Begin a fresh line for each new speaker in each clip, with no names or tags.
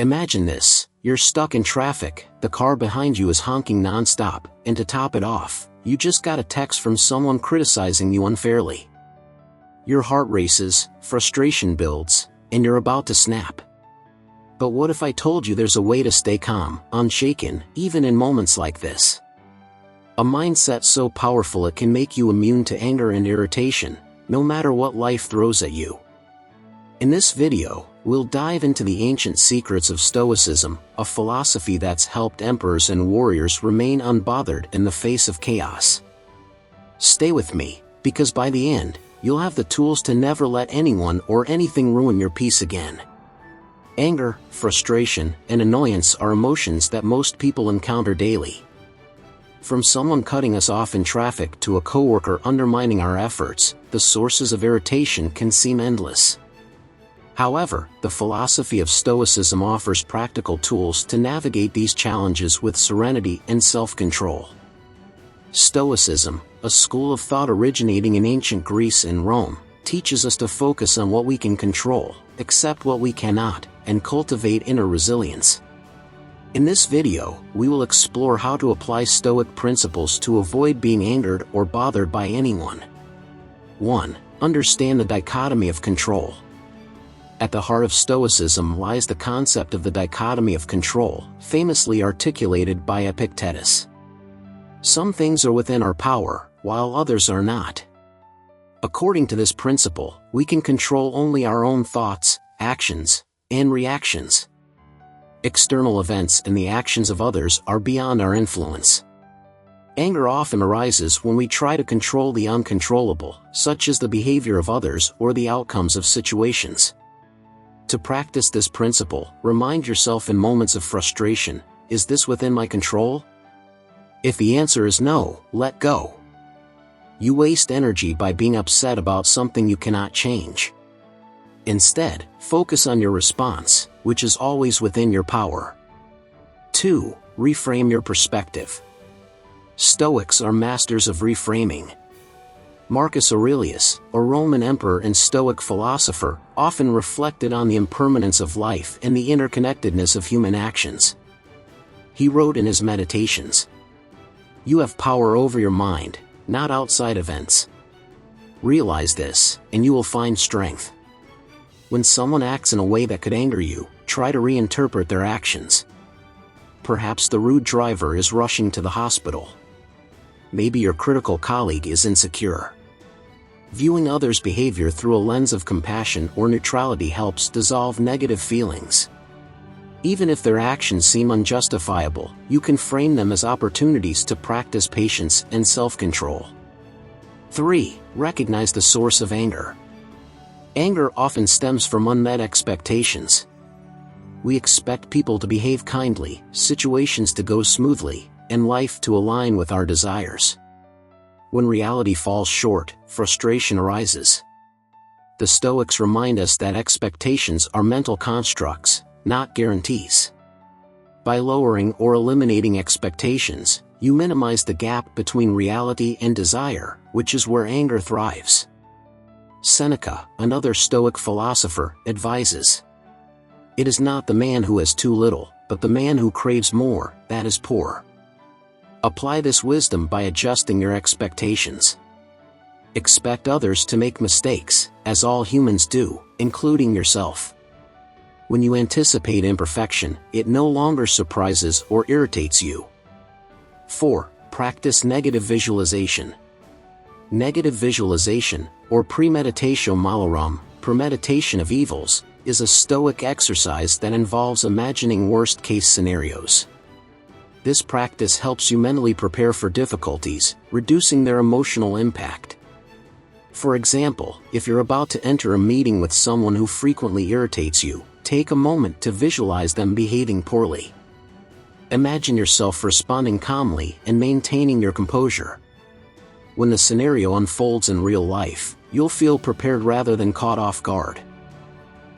Imagine this: you're stuck in traffic, the car behind you is honking non-stop, and to top it off, you just got a text from someone criticizing you unfairly. Your heart races, frustration builds, and you're about to snap. But what if I told you there's a way to stay calm, unshaken, even in moments like this? A mindset so powerful it can make you immune to anger and irritation, no matter what life throws at you. In this video, we'll dive into the ancient secrets of Stoicism, a philosophy that's helped emperors and warriors remain unbothered in the face of chaos. Stay with me, because by the end, you'll have the tools to never let anyone or anything ruin your peace again. Anger, frustration, and annoyance are emotions that most people encounter daily. From someone cutting us off in traffic to a coworker undermining our efforts, the sources of irritation can seem endless. However, the philosophy of Stoicism offers practical tools to navigate these challenges with serenity and self-control. Stoicism, a school of thought originating in ancient Greece and Rome, teaches us to focus on what we can control, accept what we cannot, and cultivate inner resilience. In this video, we will explore how to apply Stoic principles to avoid being angered or bothered by anyone. 1. Understand the dichotomy of control. At the heart of Stoicism lies the concept of the dichotomy of control, famously articulated by Epictetus. Some things are within our power, while others are not. According to this principle, we can control only our own thoughts, actions, and reactions. External events and the actions of others are beyond our influence. Anger often arises when we try to control the uncontrollable, such as the behavior of others or the outcomes of situations. To practice this principle, remind yourself in moments of frustration, is this within my control? If the answer is no, let go. You waste energy by being upset about something you cannot change. Instead, focus on your response, which is always within your power. 2. Reframe your perspective. Stoics are masters of reframing. Marcus Aurelius, a Roman emperor and Stoic philosopher, often reflected on the impermanence of life and the interconnectedness of human actions. He wrote in his Meditations, "You have power over your mind, not outside events. Realize this, and you will find strength." When someone acts in a way that could anger you, try to reinterpret their actions. Perhaps the rude driver is rushing to the hospital. Maybe your critical colleague is insecure. Viewing others' behavior through a lens of compassion or neutrality helps dissolve negative feelings. Even if their actions seem unjustifiable, you can frame them as opportunities to practice patience and self-control. 3. Recognize the source of anger. Anger often stems from unmet expectations. We expect people to behave kindly, situations to go smoothly, and life to align with our desires. When reality falls short, frustration arises. The Stoics remind us that expectations are mental constructs, not guarantees. By lowering or eliminating expectations, you minimize the gap between reality and desire, which is where anger thrives. Seneca, another Stoic philosopher, advises, "It is not the man who has too little, but the man who craves more, that is poor." Apply this wisdom by adjusting your expectations. Expect others to make mistakes, as all humans do, including yourself. When you anticipate imperfection, it no longer surprises or irritates you. 4. Practice negative visualization. Negative visualization, or premeditatio malorum, premeditation of evils, is a Stoic exercise that involves imagining worst-case scenarios. This practice helps you mentally prepare for difficulties, reducing their emotional impact. For example, if you're about to enter a meeting with someone who frequently irritates you, take a moment to visualize them behaving poorly. Imagine yourself responding calmly and maintaining your composure. When the scenario unfolds in real life, you'll feel prepared rather than caught off guard.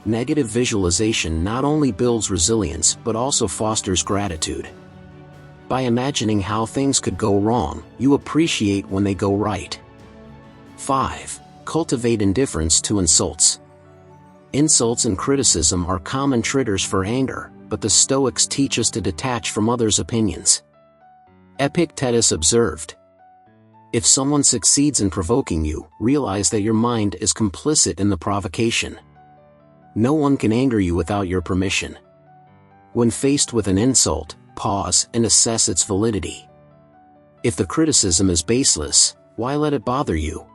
Negative visualization not only builds resilience but also fosters gratitude. By imagining how things could go wrong, you appreciate when they go right. 5. Cultivate indifference to insults. Insults and criticism are common triggers for anger, but the Stoics teach us to detach from others' opinions. Epictetus observed, "If someone succeeds in provoking you, realize that your mind is complicit in the provocation. No one can anger you without your permission. When faced with an insult, pause and assess its validity. If the criticism is baseless, why let it bother you?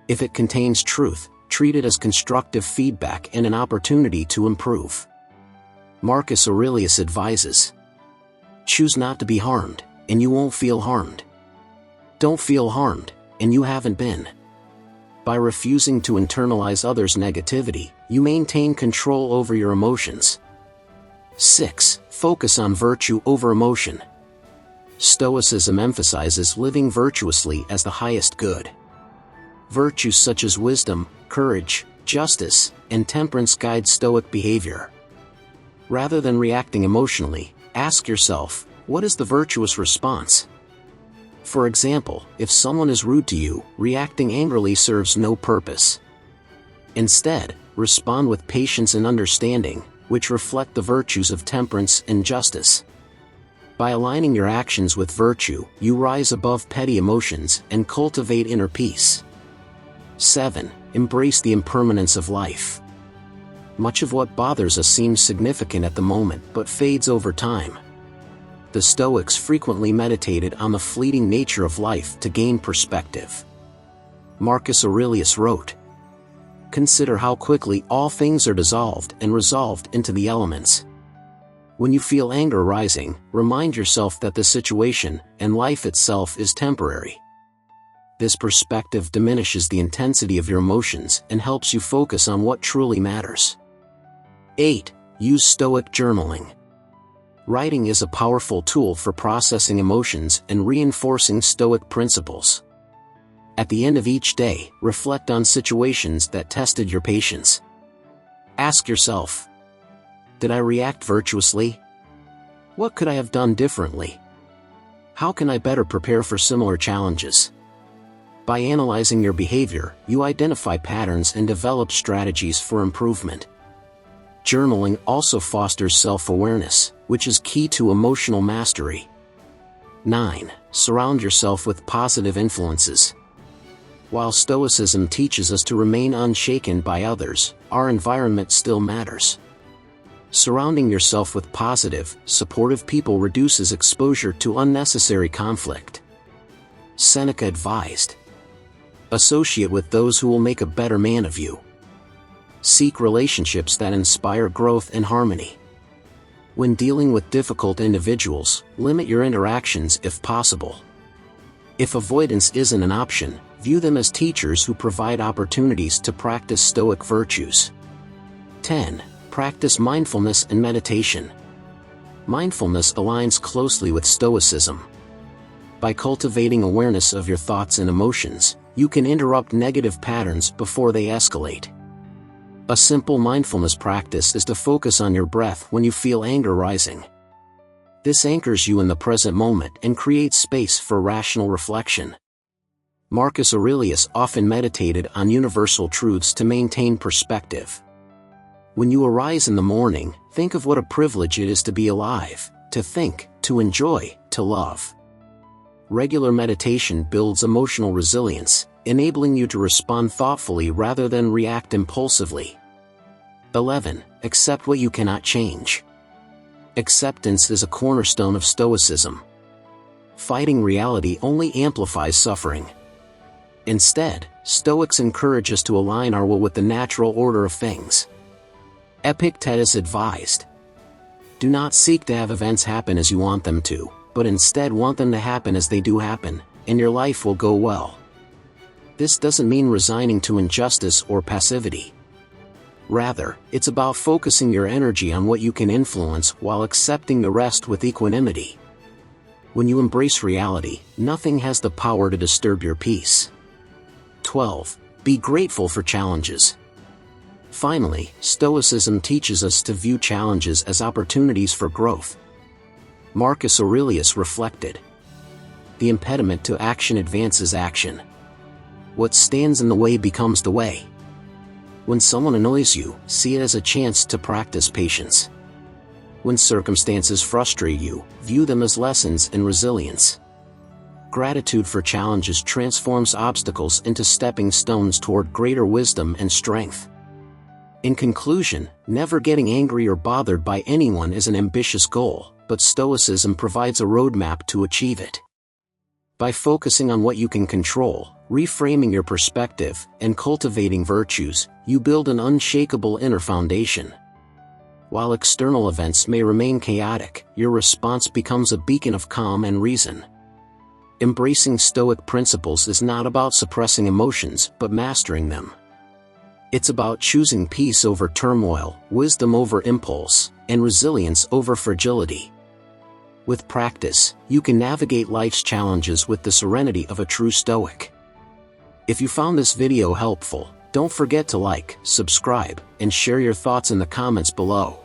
If it contains truth, treat it as constructive feedback and an opportunity to improve." Marcus Aurelius advises, "Choose not to be harmed, and you won't feel harmed. Don't feel harmed, and you haven't been." By refusing to internalize others' negativity, you maintain control over your emotions. 6. Focus on virtue over emotion. Stoicism emphasizes living virtuously as the highest good. Virtues such as wisdom, courage, justice, and temperance guide Stoic behavior. Rather than reacting emotionally, ask yourself, what is the virtuous response? For example, if someone is rude to you, reacting angrily serves no purpose. Instead, respond with patience and understanding, which reflect the virtues of temperance and justice. By aligning your actions with virtue, you rise above petty emotions and cultivate inner peace. 7. Embrace the impermanence of life. Much of what bothers us seems significant at the moment but fades over time. The Stoics frequently meditated on the fleeting nature of life to gain perspective. Marcus Aurelius wrote, "Consider how quickly all things are dissolved and resolved into the elements." When you feel anger rising, remind yourself that the situation and life itself is temporary. This perspective diminishes the intensity of your emotions and helps you focus on what truly matters. 8. Use Stoic journaling. Writing is a powerful tool for processing emotions and reinforcing Stoic principles. At the end of each day, reflect on situations that tested your patience. Ask yourself, did I react virtuously? What could I have done differently? How can I better prepare for similar challenges? By analyzing your behavior, you identify patterns and develop strategies for improvement. Journaling also fosters self-awareness, which is key to emotional mastery. 9. Surround yourself with positive influences. While Stoicism teaches us to remain unshaken by others, our environment still matters. Surrounding yourself with positive, supportive people reduces exposure to unnecessary conflict. Seneca advised, "Associate with those who will make a better man of you." Seek relationships that inspire growth and harmony. When dealing with difficult individuals, limit your interactions if possible. If avoidance isn't an option, view them as teachers who provide opportunities to practice Stoic virtues. 10. Practice mindfulness and meditation. Mindfulness aligns closely with Stoicism. By cultivating awareness of your thoughts and emotions, you can interrupt negative patterns before they escalate. A simple mindfulness practice is to focus on your breath when you feel anger rising. This anchors you in the present moment and creates space for rational reflection. Marcus Aurelius often meditated on universal truths to maintain perspective. When you arise in the morning, think of what a privilege it is to be alive, to think, to enjoy, to love. Regular meditation builds emotional resilience, enabling you to respond thoughtfully rather than react impulsively. 11. Accept what you cannot change. Acceptance is a cornerstone of Stoicism. Fighting reality only amplifies suffering. Instead, Stoics encourage us to align our will with the natural order of things. Epictetus advised, "Do not seek to have events happen as you want them to, but instead want them to happen as they do happen, and your life will go well." This doesn't mean resigning to injustice or passivity. Rather, it's about focusing your energy on what you can influence while accepting the rest with equanimity. When you embrace reality, nothing has the power to disturb your peace. 12. Be grateful for challenges. Finally, Stoicism teaches us to view challenges as opportunities for growth. Marcus Aurelius reflected, "The impediment to action advances action. What stands in the way becomes the way." When someone annoys you, see it as a chance to practice patience. When circumstances frustrate you, view them as lessons in resilience. Gratitude for challenges transforms obstacles into stepping stones toward greater wisdom and strength. In conclusion, never getting angry or bothered by anyone is an ambitious goal, but Stoicism provides a roadmap to achieve it. By focusing on what you can control, reframing your perspective, and cultivating virtues, you build an unshakable inner foundation. While external events may remain chaotic, your response becomes a beacon of calm and reason. Embracing Stoic principles is not about suppressing emotions but mastering them. It's about choosing peace over turmoil, wisdom over impulse, and resilience over fragility. With practice, you can navigate life's challenges with the serenity of a true Stoic. If you found this video helpful, don't forget to like, subscribe, and share your thoughts in the comments below.